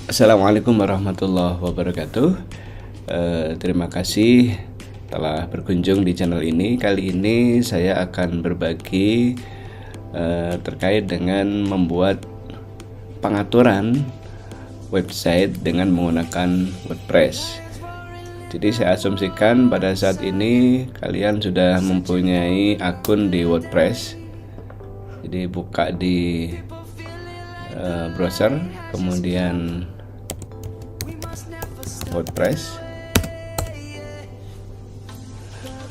Assalamualaikum warahmatullahi wabarakatuh. Terima kasih telah berkunjung di channel ini. Kali ini saya akan berbagi terkait dengan membuat pengaturan website dengan menggunakan WordPress. Jadi saya asumsikan pada saat ini kalian sudah mempunyai akun di WordPress. Jadi buka di browser, kemudian WordPress.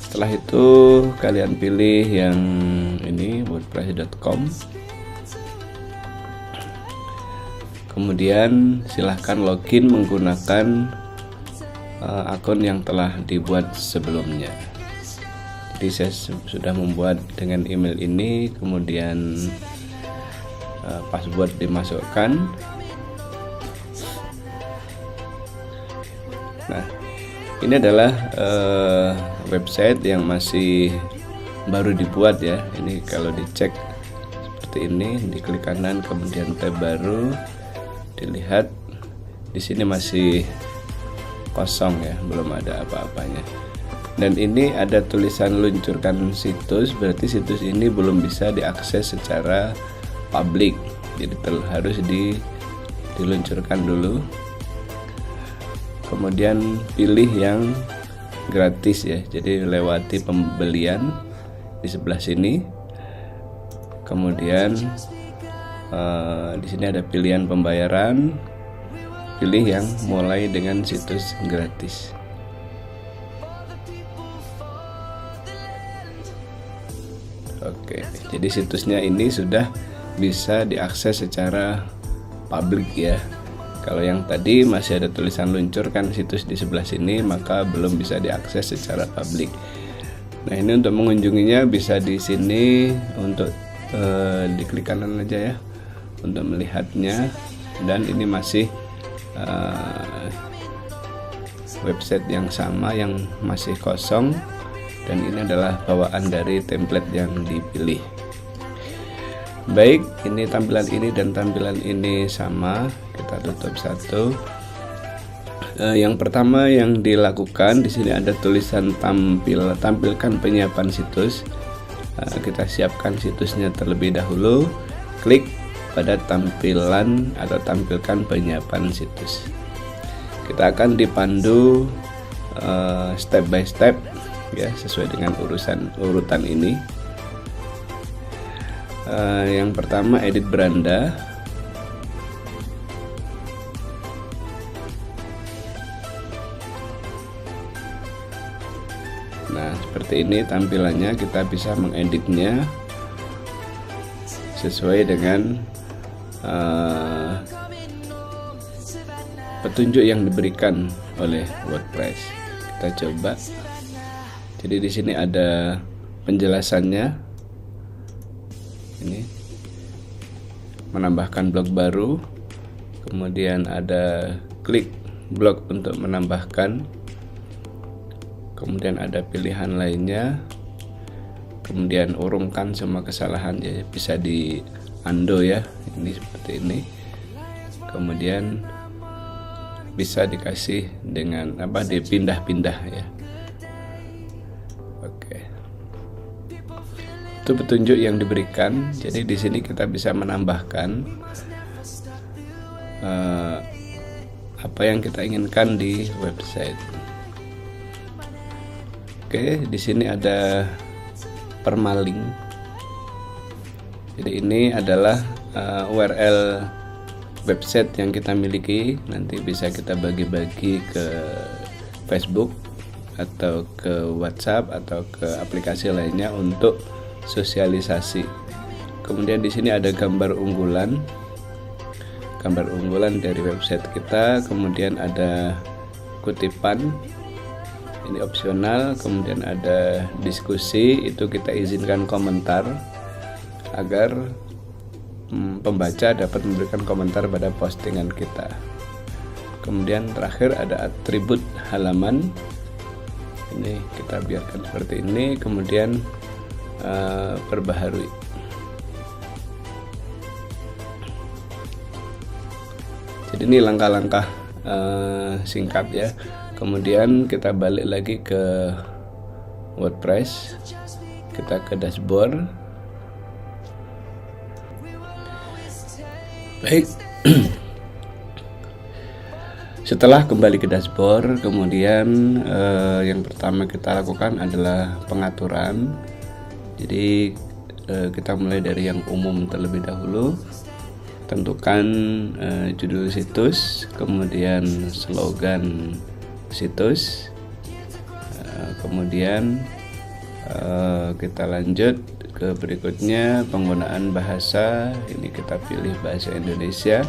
Setelah itu kalian pilih yang ini, wordpress.com. Kemudian silahkan login menggunakan akun yang telah dibuat sebelumnya. Jadi saya sudah membuat dengan email ini, kemudian password dimasukkan. Nah, ini adalah website yang masih baru dibuat ya. Ini kalau dicek seperti ini, diklik kanan kemudian tab baru, dilihat di sini masih kosong ya, belum ada apa-apanya. Dan ini ada tulisan luncurkan situs, berarti situs ini belum bisa diakses secara publik. Jadi harus diluncurkan dulu. Kemudian pilih yang gratis ya, jadi lewati pembelian di sebelah sini. Kemudian di sini ada pilihan pembayaran, pilih yang mulai dengan situs gratis. Oke, jadi situsnya ini sudah bisa diakses secara publik ya. Kalau yang tadi masih ada tulisan luncurkan situs di sebelah sini, maka belum bisa diakses secara publik. Nah, ini untuk mengunjunginya bisa di sini, untuk diklik kanan aja ya untuk melihatnya. Dan ini masih website yang sama, yang masih kosong, dan ini adalah bawaan dari template yang dipilih. Baik, ini tampilan ini dan tampilan ini sama. Kita tutup satu. Yang pertama yang dilakukan di sini ada tulisan tampilkan penyiapan situs. Kita siapkan situsnya terlebih dahulu. Klik pada tampilan atau tampilkan penyiapan situs. Kita akan dipandu step by step ya, sesuai dengan urutan ini. Yang pertama, edit beranda. Nah, seperti ini tampilannya. Kita bisa mengeditnya sesuai dengan petunjuk yang diberikan oleh WordPress. Kita coba. Jadi di sini ada penjelasannya. Ini menambahkan blok baru, kemudian ada klik blok untuk menambahkan, kemudian ada pilihan lainnya, kemudian urungkan semua kesalahan ya, bisa di undo ya, ini seperti ini. Kemudian bisa dikasih dengan dipindah-pindah ya. Oke, itu petunjuk yang diberikan. Jadi di sini kita bisa menambahkan apa yang kita inginkan di website. Oke, di sini ada permalink. Jadi ini adalah URL website yang kita miliki. Nanti bisa kita bagi-bagi ke Facebook atau ke WhatsApp atau ke aplikasi lainnya untuk sosialisasi. Kemudian di sini ada gambar unggulan dari website kita. Kemudian ada kutipan, ini opsional. Kemudian ada diskusi, itu kita izinkan komentar agar pembaca dapat memberikan komentar pada postingan kita. Kemudian terakhir ada atribut halaman, ini kita biarkan seperti ini. Kemudian perbaharui. Jadi ini langkah-langkah singkat ya. Kemudian kita balik lagi ke WordPress, kita ke dashboard. Baik. Setelah kembali ke dashboard, kemudian yang pertama kita lakukan adalah pengaturan. Jadi kita mulai dari yang umum terlebih dahulu. Tentukan judul situs, kemudian slogan situs, kemudian kita lanjut ke berikutnya, penggunaan bahasa. Ini kita pilih bahasa Indonesia,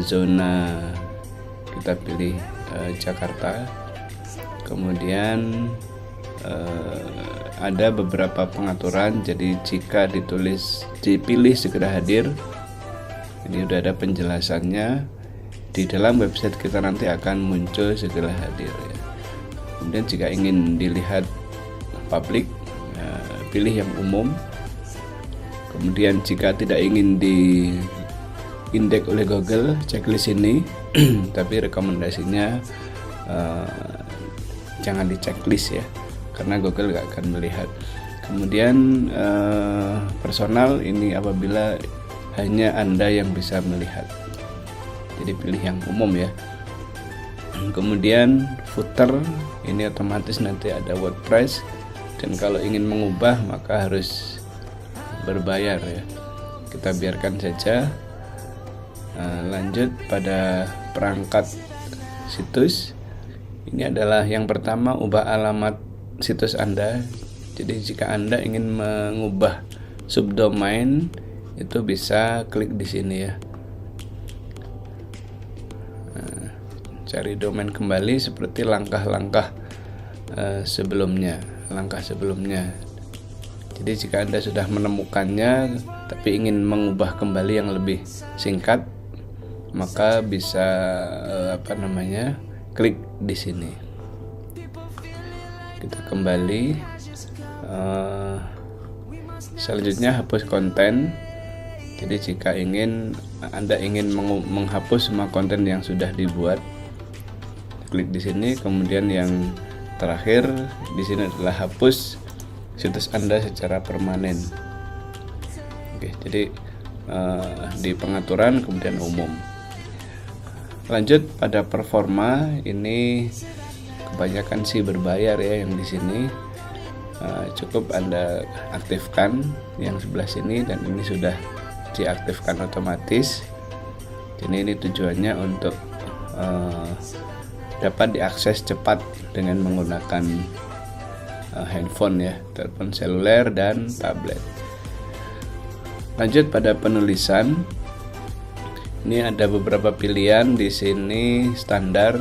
zona kita pilih Jakarta. Kemudian ada beberapa pengaturan, jadi jika dipilih segera hadir, ini udah ada penjelasannya. Di dalam website kita nanti akan muncul segera hadir ya. Kemudian jika ingin dilihat publik, pilih yang umum. Kemudian jika tidak ingin diindeks oleh Google, checklist ini. Tapi rekomendasinya jangan di checklist ya, karena Google gak akan melihat. Kemudian personal, ini apabila hanya Anda yang bisa melihat, jadi pilih yang umum ya. Kemudian footer, ini otomatis nanti ada WordPress, dan kalau ingin mengubah maka harus berbayar ya. Kita biarkan saja. Lanjut pada perangkat situs. Ini adalah yang pertama, ubah alamat situs Anda. Jadi jika Anda ingin mengubah subdomain, itu bisa klik di sini ya. Cari domain kembali seperti langkah-langkah sebelumnya. Jadi jika Anda sudah menemukannya tapi ingin mengubah kembali yang lebih singkat, maka bisa klik di sini. Kita kembali. Selanjutnya hapus konten. Jadi jika Anda ingin menghapus semua konten yang sudah dibuat, klik di sini. Kemudian yang terakhir di sini adalah hapus situs Anda secara permanen. Oke, jadi di pengaturan kemudian umum. Lanjut pada performa, ini kebanyakan sih berbayar ya yang di sini. Cukup Anda aktifkan yang sebelah sini, dan ini sudah diaktifkan otomatis. Jadi ini tujuannya untuk dapat diakses cepat dengan menggunakan handphone ya, telepon seluler dan tablet. Lanjut pada penulisan. Ini ada beberapa pilihan di sini, standar,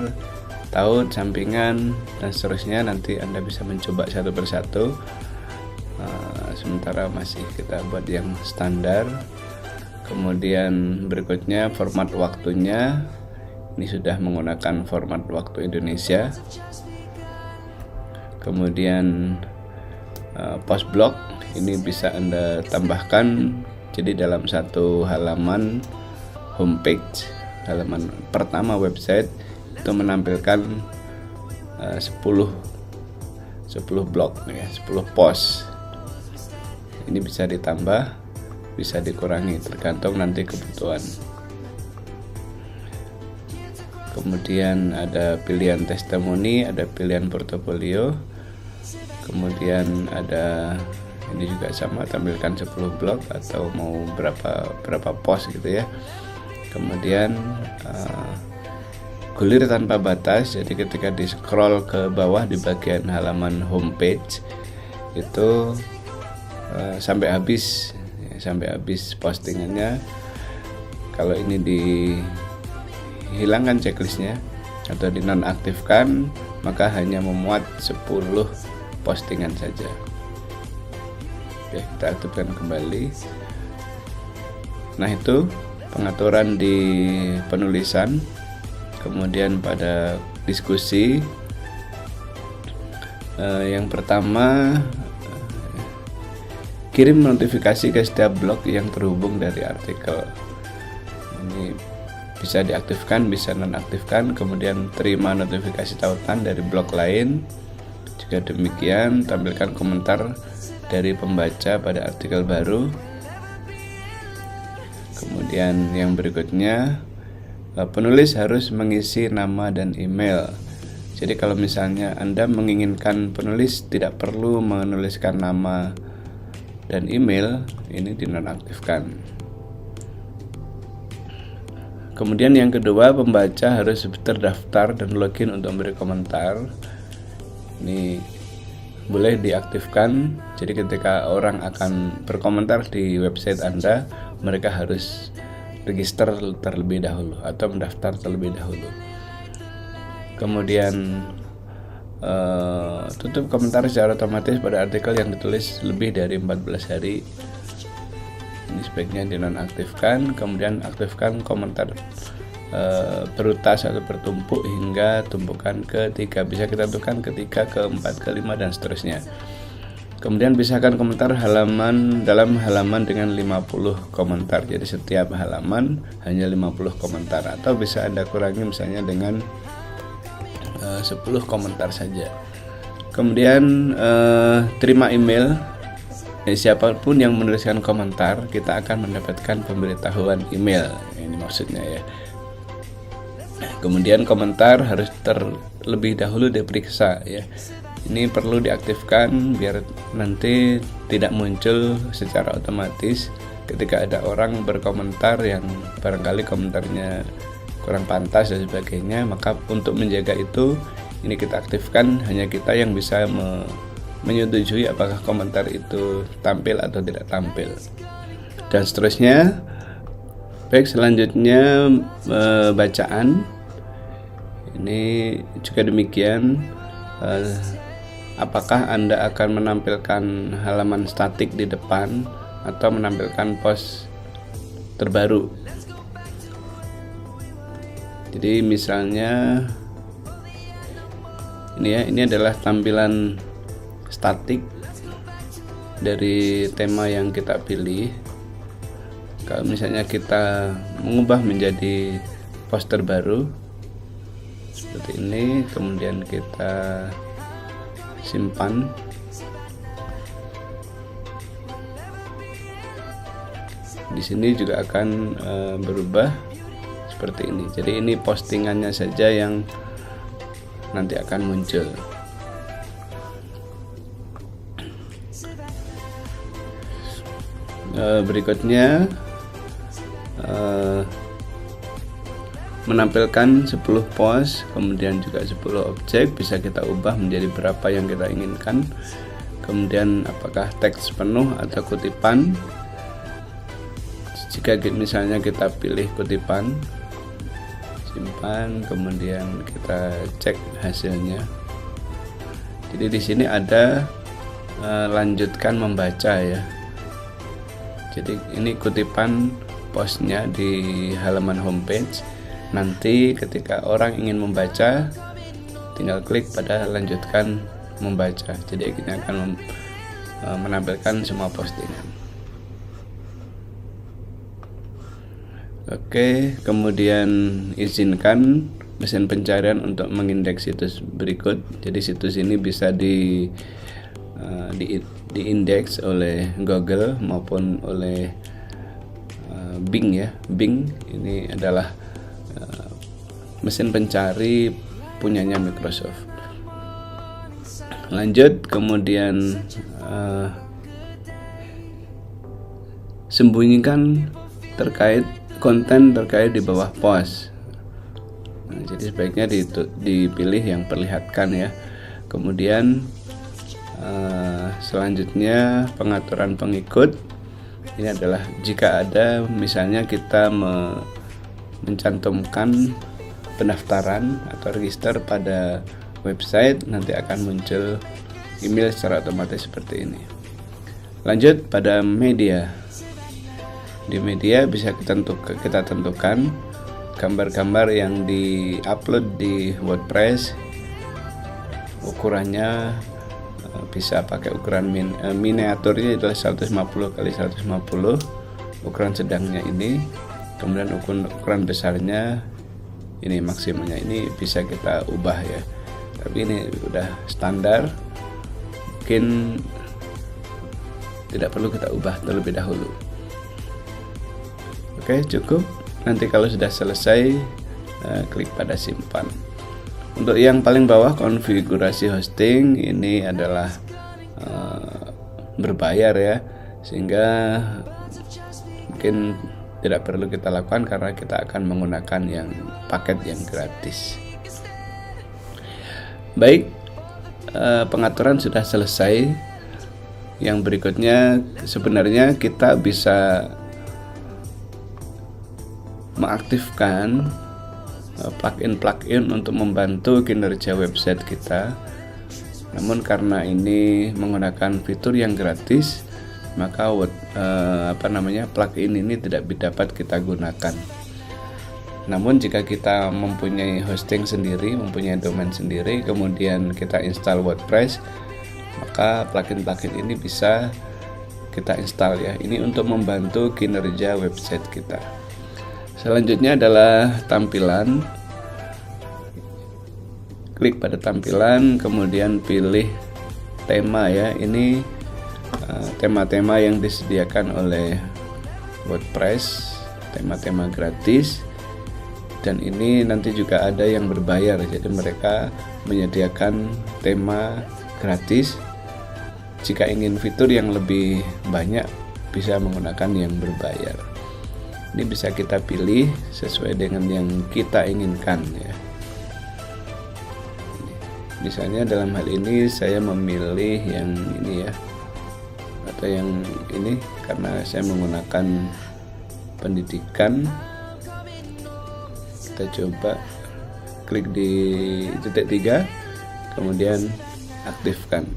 taut, sampingan, dan seterusnya. Nanti Anda bisa mencoba satu persatu. Sementara masih kita buat yang standar. Kemudian berikutnya format waktunya. Ini sudah menggunakan format waktu Indonesia. Kemudian post blog, ini bisa Anda tambahkan. Jadi dalam satu halaman homepage, halaman pertama website, itu menampilkan 10 blog ya, 10 post. Ini bisa ditambah, bisa dikurangi, tergantung nanti kebutuhan. Kemudian ada pilihan testimoni, ada pilihan portofolio. Kemudian ada ini juga sama, tampilkan 10 blog atau mau berapa post gitu ya. Kemudian gulir tanpa batas, jadi ketika di scroll ke bawah di bagian halaman homepage itu sampai habis postingannya. Kalau ini dihilangkan checklistnya atau dinonaktifkan, maka hanya memuat 10 postingan saja. Oke, kita aktifkan kembali. Nah, itu pengaturan di penulisan. Kemudian pada diskusi, yang pertama, kirim notifikasi ke setiap blog yang terhubung dari artikel. Ini bisa diaktifkan, bisa nonaktifkan. Kemudian terima notifikasi tautan dari blog lain. Juga demikian, tampilkan komentar dari pembaca pada artikel baru. Kemudian yang berikutnya, penulis harus mengisi nama dan email. Jadi kalau misalnya Anda menginginkan penulis tidak perlu menuliskan nama dan email, ini dinonaktifkan. Kemudian yang kedua, pembaca harus terdaftar dan login untuk memberi komentar. Ini boleh diaktifkan. Jadi ketika orang akan berkomentar di website Anda, mereka harus register terlebih dahulu atau mendaftar terlebih dahulu. Kemudian tutup komentar secara otomatis pada artikel yang ditulis lebih dari 14 hari. Ini sebaiknya dinonaktifkan. Kemudian aktifkan komentar berutas atau bertumpuk hingga tumpukan ketiga. Bisa kita tentukan ketiga, keempat, kelima, dan seterusnya. Kemudian pisahkan komentar dalam halaman dengan 50 komentar. Jadi setiap halaman hanya 50 komentar, atau bisa Anda kurangi misalnya dengan 10 komentar saja. Kemudian terima email. Siapapun yang menuliskan komentar, kita akan mendapatkan pemberitahuan email. Ini maksudnya ya. Kemudian komentar harus terlebih dahulu diperiksa ya. Ini perlu diaktifkan biar nanti tidak muncul secara otomatis ketika ada orang berkomentar yang barangkali komentarnya kurang pantas dan sebagainya. Maka untuk menjaga itu, ini kita aktifkan, hanya kita yang bisa menyetujui apakah komentar itu tampil atau tidak tampil, dan seterusnya. Baik, selanjutnya bacaan. Ini juga demikian. Apakah Anda akan menampilkan halaman statik di depan atau menampilkan post terbaru? Jadi misalnya ini adalah tampilan statik dari tema yang kita pilih. Kalau misalnya kita mengubah menjadi poster baru seperti ini, kemudian kita simpan. Di sini juga akan berubah seperti ini. Jadi ini postingannya saja yang nanti akan muncul. Berikutnya menampilkan 10 post, kemudian juga 10 objek. Bisa kita ubah menjadi berapa yang kita inginkan. Kemudian apakah teks penuh atau kutipan. Jika misalnya kita pilih kutipan, simpan, kemudian kita cek hasilnya. Jadi di sini ada lanjutkan membaca ya. Jadi ini kutipan postnya di halaman homepage. Nanti ketika orang ingin membaca, tinggal klik pada lanjutkan membaca. Jadi kita akan menampilkan semua postingan. Oke, kemudian izinkan mesin pencarian untuk mengindeks situs berikut. Jadi situs ini bisa diindeks oleh Google maupun oleh Bing ya. Bing ini adalah mesin pencari punyanya Microsoft. Lanjut, kemudian sembunyikan konten terkait di bawah post. Jadi sebaiknya dipilih yang perlihatkan ya. Kemudian selanjutnya pengaturan pengikut. Ini adalah jika ada misalnya kita mencantumkan pendaftaran atau register pada website, nanti akan muncul email secara otomatis seperti ini. Lanjut pada media. Di media bisa kita tentukan gambar-gambar yang di-upload di WordPress. Ukurannya bisa pakai ukuran miniaturnya adalah 150 x 150, ukuran sedangnya ini. kemudian ukuran besarnya ini maksimalnya ini bisa kita ubah ya, tapi ini udah standar, mungkin tidak perlu kita ubah terlebih dahulu. Oke, cukup. Nanti kalau sudah selesai, klik pada simpan. Untuk yang paling bawah konfigurasi hosting ini adalah berbayar ya, sehingga mungkin tidak perlu kita lakukan karena kita akan menggunakan yang paket yang gratis. Baik, pengaturan sudah selesai. Yang berikutnya sebenarnya kita bisa mengaktifkan plugin untuk membantu kinerja website kita. Namun karena ini menggunakan fitur yang gratis, maka plugin ini tidak dapat kita gunakan. Namun jika kita mempunyai hosting sendiri, mempunyai domain sendiri, kemudian kita install WordPress, maka plugin-plugin ini bisa kita install ya. Ini untuk membantu kinerja website kita. Selanjutnya adalah tampilan. Klik pada tampilan, kemudian pilih tema ya. Ini tema-tema yang disediakan oleh WordPress, tema-tema gratis. Dan ini nanti juga ada yang berbayar. Jadi mereka menyediakan tema gratis. Jika ingin fitur yang lebih banyak, bisa menggunakan yang berbayar. Ini bisa kita pilih sesuai dengan yang kita inginkan ya. Misalnya dalam hal ini saya memilih yang ini ya, atau yang ini karena saya menggunakan pendidikan. Kita coba klik di titik 3, kemudian aktifkan.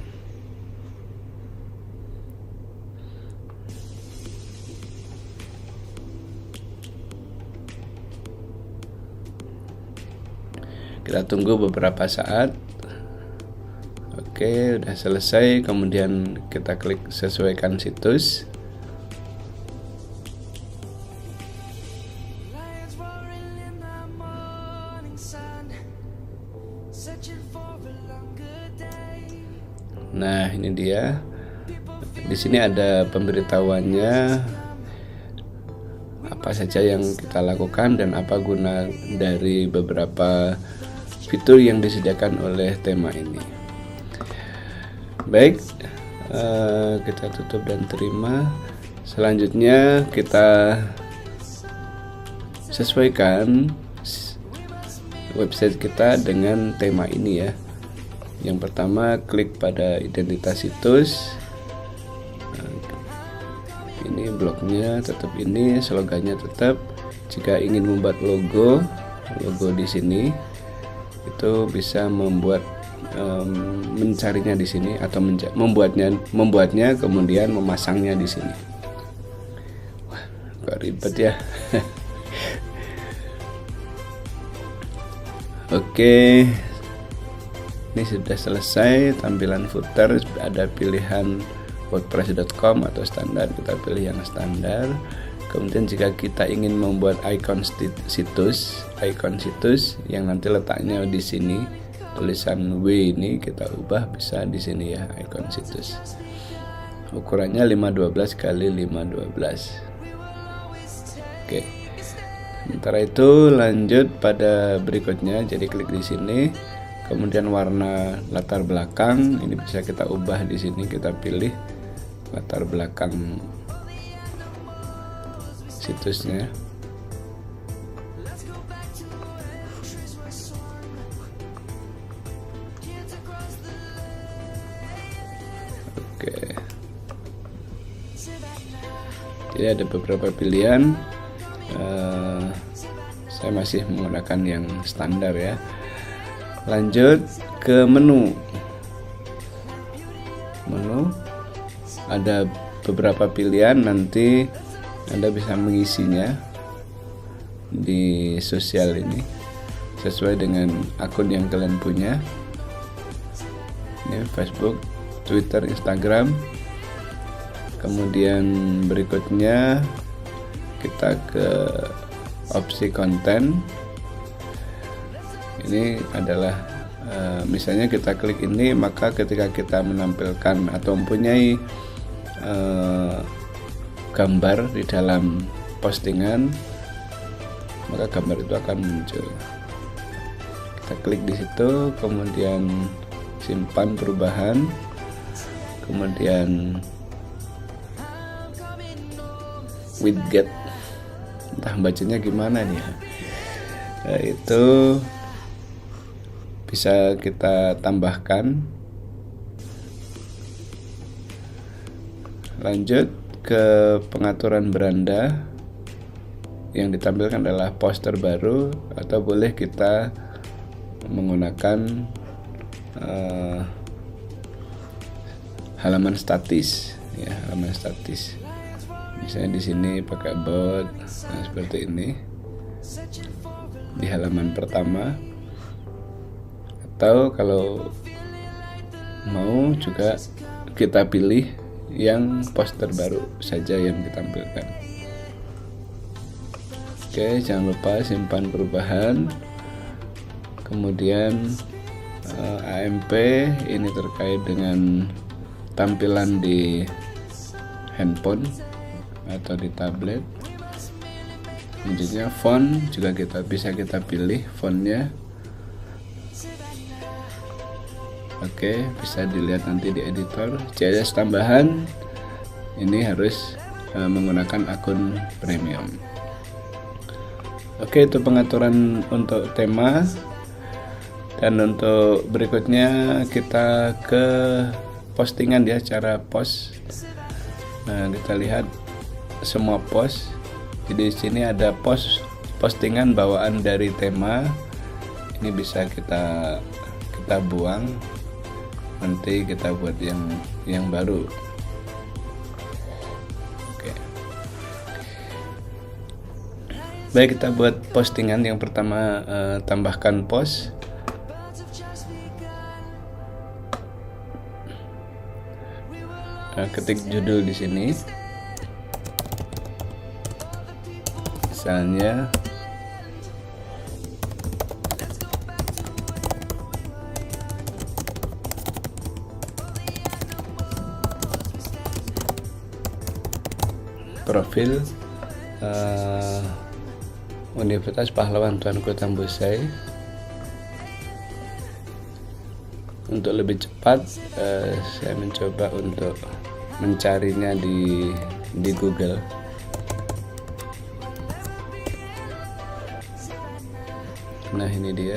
Kita tunggu beberapa saat. Oke, udah selesai. Kemudian kita klik sesuaikan situs. Nah, ini dia. Di sini ada pemberitahuannya apa saja yang kita lakukan dan apa guna dari beberapa fitur yang disediakan oleh tema ini. Baik, kita tutup dan terima. Selanjutnya kita sesuaikan website kita dengan tema ini ya. Yang pertama, klik pada identitas situs. Ini blognya tetap ini, slogannya tetap. Jika ingin membuat logo di sini, itu bisa mencarinya di sini atau membuatnya kemudian memasangnya di sini. Wah, kok ribet ya. Oke, ini sudah selesai. Tampilan footer ada pilihan wordpress.com atau standar, kita pilih yang standar. Kemudian jika kita ingin membuat ikon situs yang nanti letaknya di sini, tulisan W ini kita ubah bisa di sini ya, ikon situs. Ukurannya 512 x 512. Oke. Sementara itu lanjut pada berikutnya. Jadi klik di sini. Kemudian warna latar belakang ini bisa kita ubah di sini, kita pilih latar belakang situsnya. Oke. Jadi ada beberapa pilihan. Saya masih menggunakan yang standar ya. Lanjut ke menu. Ada beberapa pilihan, nanti Anda bisa mengisinya di sosial ini sesuai dengan akun yang kalian punya. Ini Facebook, Twitter, Instagram. Kemudian berikutnya kita ke opsi konten. Ini adalah misalnya kita klik ini, maka ketika kita menampilkan atau mempunyai gambar di dalam postingan, maka gambar itu akan muncul. Kita klik di situ, kemudian simpan perubahan, kemudian widget, entah bacanya gimana nih ya. Itu bisa kita tambahkan. Lanjut ke pengaturan beranda. Yang ditampilkan adalah poster baru, atau boleh kita menggunakan halaman statis ya, halaman statis. Misalnya di sini pakai about, nah seperti ini di halaman pertama. Atau kalau mau juga kita pilih yang poster baru saja yang ditampilkan. Oke, jangan lupa simpan perubahan. Kemudian AMP ini terkait dengan tampilan di handphone atau di tablet. Selanjutnya font juga bisa kita pilih fontnya. Oke, bisa dilihat nanti di editor. CSS tambahan ini harus menggunakan akun premium. Oke, itu pengaturan untuk tema. Dan untuk berikutnya kita ke postingan ya, cara post. Nah, kita lihat semua post. Jadi di sini ada postingan bawaan dari tema. Ini bisa kita buang. Nanti kita buat yang baru. Oke. Baik, kita buat postingan. Yang pertama, tambahkan post. Ketik judul di sini. Misalnya profil Universitas Pahlawan Tuanku Tambusai. Untuk lebih cepat, saya mencoba untuk mencarinya di Google. Nah, ini dia.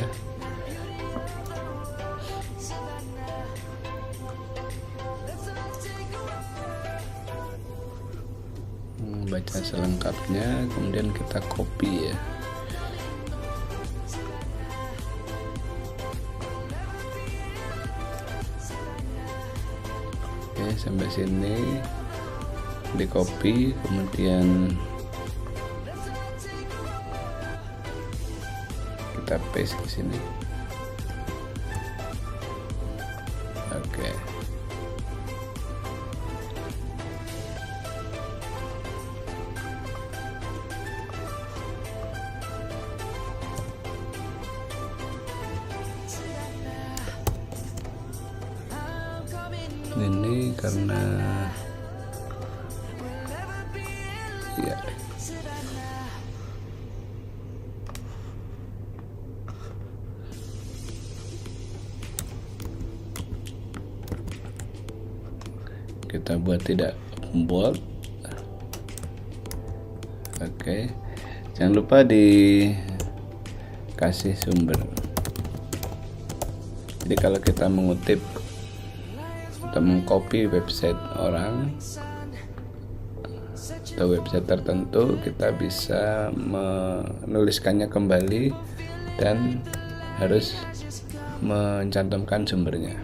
Baca selengkapnya, kemudian kita copy ya. Oke, sampai sini di copy, kemudian kita paste ke sini. Oke. Ini karena ya, kita buat tidak bold. Oke, jangan lupa dikasih sumber. Jadi kalau kita mengutip atau mengcopy website orang atau website tertentu, kita bisa menuliskannya kembali dan harus mencantumkan sumbernya.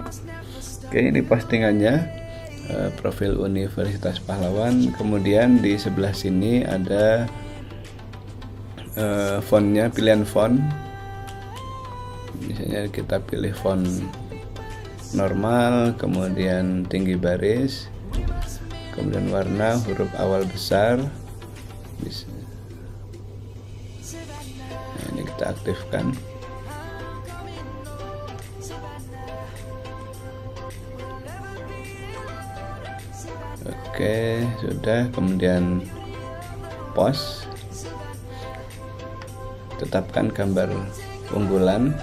Oke, ini postingannya, profil Universitas Pahlawan. Kemudian di sebelah sini ada fontnya, pilihan font. Misalnya kita pilih font normal, kemudian tinggi baris, kemudian warna huruf awal besar, bisa. kita aktifkan. Oke, sudah. Kemudian post, tetapkan gambar unggulan.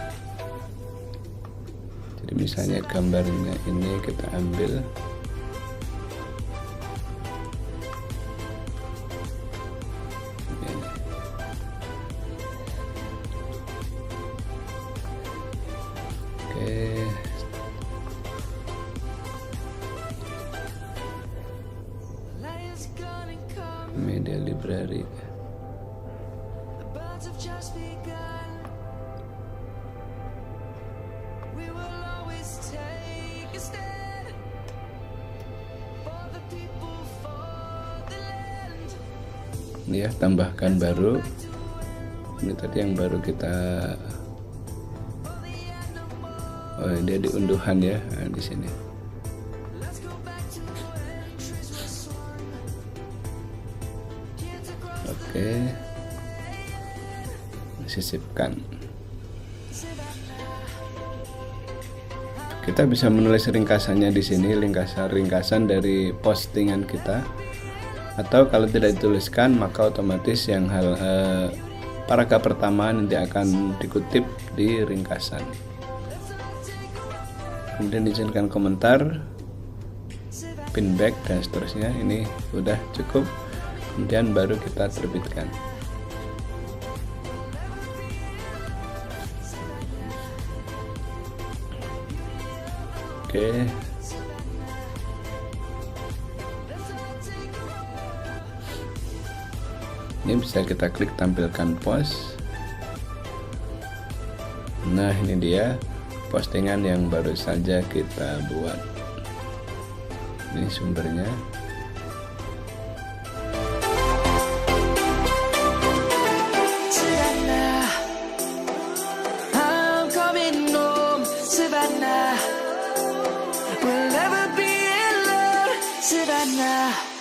Jadi misalnya gambarnya ini kita ambil, oke. Media library. Ini ya, tambahkan baru. Ini tadi yang baru kita, oh dia di unduhan ya, nah, di sini. Oke, sisipkan. Kita bisa menulis ringkasannya di sini, ringkasan dari postingan kita. Atau kalau tidak dituliskan, maka otomatis yang paragraf pertama nanti akan dikutip di ringkasan. Kemudian izinkan komentar, pin back dan seterusnya. Ini sudah cukup. Kemudian baru kita terbitkan. Oke. Ini bisa kita klik tampilkan post. Nah, ini dia postingan yang baru saja kita buat. Ini sumbernya. Savannah, we'll never be in love, Savannah.